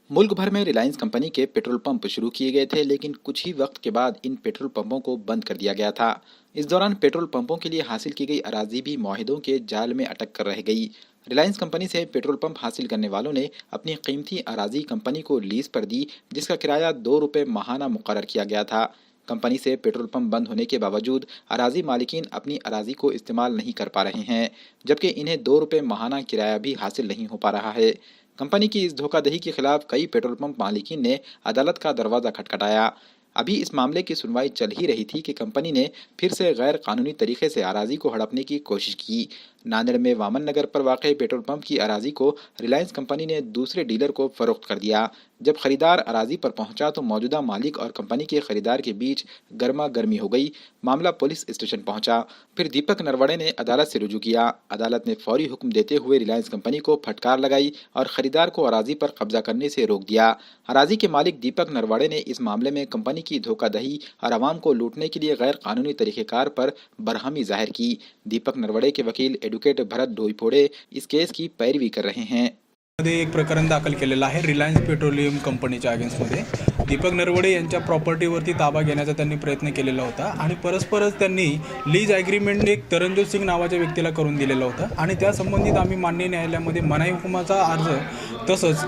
मुल्क भर में रिलायंस कंपनी के पेट्रोल पंप शुरू किए गए थे, लेकिन कुछ ही वक्त के बाद इन पेट्रोल पंपों को बंद कर दिया गया था। इस दौरान पेट्रोल पंपों के लिए हासिल की गई अराजी भी मुआहिदों के जाल में अटक कर रह गई। रिलायंस कंपनी से पेट्रोल पंप हासिल करने वालों ने अपनी कीमती अराजी कंपनी को लीज पर दी, जिसका किराया ₹2 माहाना मुकर्रर किया गया था। कंपनी से पेट्रोल पंप बंद होने के बावजूद अराजी मालिकीन अपनी अराजी को इस्तेमाल नहीं कर पा रहे हैं, जबकि इन्हें ₹2 माहाना किराया भी हासिल नहीं हो पा रहा है। कंपनी की इस धोखाधड़ी के खिलाफ कई पेट्रोल पंप मालिकीन ने अदालत का दरवाजा खटखटाया। अभी इस मामले की सुनवाई चल ही रही थी कि कंपनी ने फिर से गैर कानूनी तरीके से अराजी को हड़पने की कोशिश की। नांदेड़ में वामन नगर पर वाक़ पेट्रोल पंप की अराजी को रिलायंस कंपनी ने दूसरे डीलर को फरोख्त कर दिया। जब खरीदार अराजी पर पहुंचा तो मौजूदा मालिक और कंपनी के खरीदार के बीच गर्मा गर्मी हो गई। मामला पुलिस स्टेशन पहुंचा। फिर दीपक नरवड़े ने अदालत से रुजू किया। अदालत ने फौरी हुक्म देते हुए रिलायंस कंपनी को फटकार लगाई और खरीदार को अराजी पर कब्जा करने से रोक दिया। अराजी के मालिक दीपक नरवड़े ने इस मामले में कंपनी की धोखाधड़ी और आवाम को लूटने के लिए गैर कानूनी तरीक़ेकार पर बरहमी जाहिर की। दीपक नरवड़े के वकील एडवोकेट भरत डोईफोड़े इस केस की पैरवी कर रहे हैं। मध्ये एक प्रकरण दाखल केलेलं आहे रिलायन्स पेट्रोलियम कंपनीच्या अगेन्स्टमध्ये। दीपक नरवडे यांच्या प्रॉपर्टीवरती ताबा घेण्याचा त्यांनी प्रयत्न केलेला होता आणि परस्परच त्यांनी लीज ॲग्रीमेंट एक तरंजोत सिंग नावाच्या व्यक्तीला करून दिलेलं होतं आणि त्या संबंधित आम्ही मान्य न्यायालयामध्ये मनाई हुकुमाचा अर्ज तसंच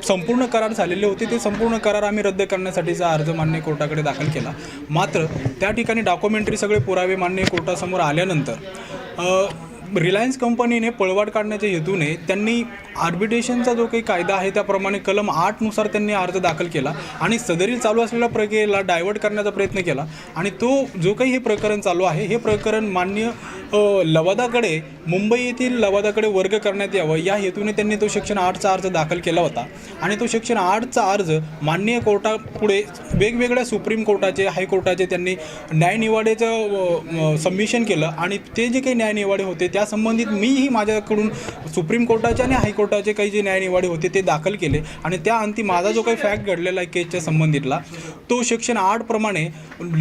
संपूर्ण करार झालेले होते ते संपूर्ण करार आम्ही रद्द करण्यासाठीचा अर्ज मान्य कोर्टाकडे दाखल केला। मात्र त्या ठिकाणी डॉक्युमेंटरी सगळे पुरावे मान्य कोर्टासमोर आल्यानंतर रिलायन्स कंपनीने पळवाट काढण्याच्या हेतूने त्यांनी आर्बिट्रेशनचा जो काही कायदा आहे त्याप्रमाणे कलम 8 नुसार त्यांनी अर्ज दाखल केला आणि सदरील चालू असलेल्या प्रक्रियेला डायव्हर्ट करण्याचा प्रयत्न केला आणि तो जो काही हे प्रकरण चालू आहे हे प्रकरण मान्य लवादाकडे मुंबई येथील लवादाकडे वर्ग करण्यात यावं या हेतूने त्यांनी तो सेक्शन 8चा अर्ज दाखल केला होता आणि तो सेक्शन 8चा अर्ज मान्य कोर्टापुढे वेगवेगळ्या सुप्रीम कोर्टाचे हायकोर्टाचे त्यांनी न्यायनिवाड्याचं सबमिशन केलं आणि ते जे काही न्यायनिवाडे होते त्या संबंधित मीही माझ्याकडून सुप्रीम कोर्टाचे आणि हायकोर्टाचे काही जे न्यायनिवाडे होते ते दाखल केले आणि त्या अंती माझा जो काही फॅक्ट घडलेला आहे केसच्या संबंधितला तो सेक्शन 8 प्रमाणे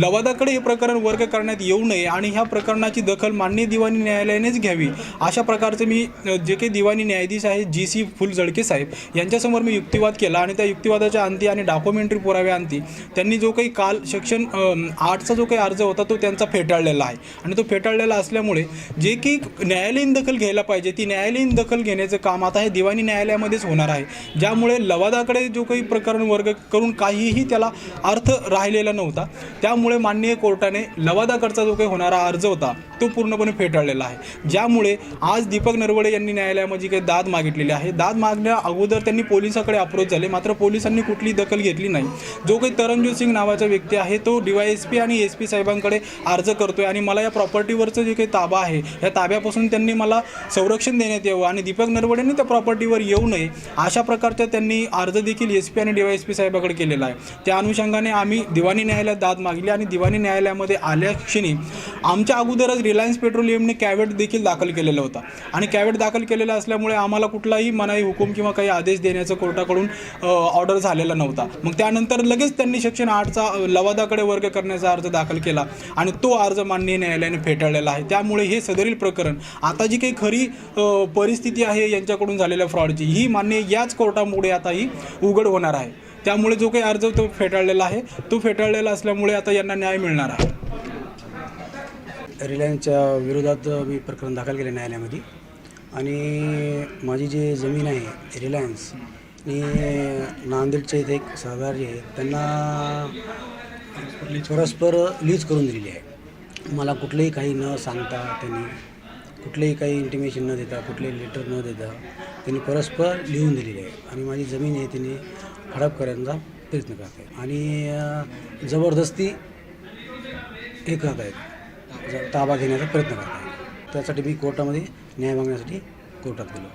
लवादाकडे हे प्रकरण वर्ग करण्यात येऊ नये आणि ह्या प्रकरणाची दखल माननीय दिवाणी न्यायालयानेच घ्यावी अशा प्रकारचे मी जे काही दिवाणी न्यायाधीश आहेत जी.सी. फुलझडके साहेब यांच्यासमोर मी युक्तिवाद केला आणि त्या युक्तिवादाच्या अंती आणि डॉक्युमेंटरी पुराव्या अंती त्यांनी जो काही काल सेक्शन 8चा जो काही अर्ज होता तो त्यांचा फेटाळलेला आहे आणि तो फेटाळलेला असल्यामुळे जे की न्यायालयीन दखल घ्यायला पाहिजे ती न्यायालयीन दखल घेण्याचं काम आता हे दिवाणी न्यायालयामध्येच होणार आहे, ज्यामुळे लवादाकडे जो काही प्रकरण वर्ग करून काहीही त्याला अर्थ राहिलेला नव्हता। त्यामुळे माननीय कोर्टाने लवादाकडचा जो काही होणारा अर्ज होता तो पूर्णपणे फेटाळलेला आहे, ज्यामुळे आज दीपक नरवडे यांनी न्यायालयामध्ये काही दाद मागितलेली आहे। दाद मागण्या अगोदर त्यांनी पोलिसाकडे अप्रोच झाले, मात्र पोलिसांनी कुठली दखल घेतली नाही। जो काही तरंजोत सिंग नावाचा व्यक्ती आहे तो DYSP आणि SP साहेबांकडे अर्ज करतोय आणि मला या प्रॉपर्टीवरचं जे काही ताबा आहे या ताब्यापासून त्यांनी मला संरक्षण देण्यात यावं आणि दीपक नरवडेंनी त्या प्रॉपर्टीवर येऊ नये अशा प्रकारचा त्यांनी अर्ज देखील SP आणि DYSP साहेबांकडे केलेला आहे। त्या अनुषंगाने आम्ही दिवाणी न्यायालयात दाद मागली आणि दिवाणी न्यायालयामध्ये आल्या क्षणी आमच्या अगोदरच रिलायन्स पेट्रोलियमने कॅवेट देखील दाखल केलेला होता आणि कॅवेट दाखल केलेला असल्यामुळे आम्हाला कुठलाही मनाई हुकूम किंवा काही आदेश देण्याचं कोर्टाकडून ऑर्डर झालेला नव्हता। मग त्यानंतर लगेच त्यांनी सेक्शन 8चा लवादाकडे वर्ग करण्याचा अर्ज दाखल केला आणि तो अर्ज माननीय न्यायालयाने फेटाळलेला आहे। त्यामुळे हे सदरील प्रकरण आता जी काही खरी परिस्थिती आहे यांच्याकडून झालेल्या फ्रॉडची ही मान्य याच कोर्टामुळे आता ही उघड होणार आहे। त्यामुळे जो काही अर्ज तो फेटाळलेला आहे तो फेटाळलेला असल्यामुळे आता यांना न्याय मिळणार आहे। रिलायन्सच्या विरोधात मी प्रकरण दाखल केले न्यायालयामध्ये आणि माझी जी जमीन आहे रिलायन्स आणि नांदेडच्या इथे एक सहकारी आहे त्यांना परस्पर लीज करून दिलेली आहे। मला कुठलेही काही न सांगता त्यांनी कुठलेही काही इंटिमेशन न देता कुठलेही लेटर न देता त्यांनी परस्पर लिहून दिलेली आहे आणि माझी जमीन आहे त्यांनी हडप करण्याचा प्रयत्न करत आहेत आणि जबरदस्ती हे करत आहेत ताबा घेण्याचा प्रयत्न करत आहेत। त्यासाठी मी कोर्टामध्ये न्याय मागण्यासाठी कोर्टात गेलो।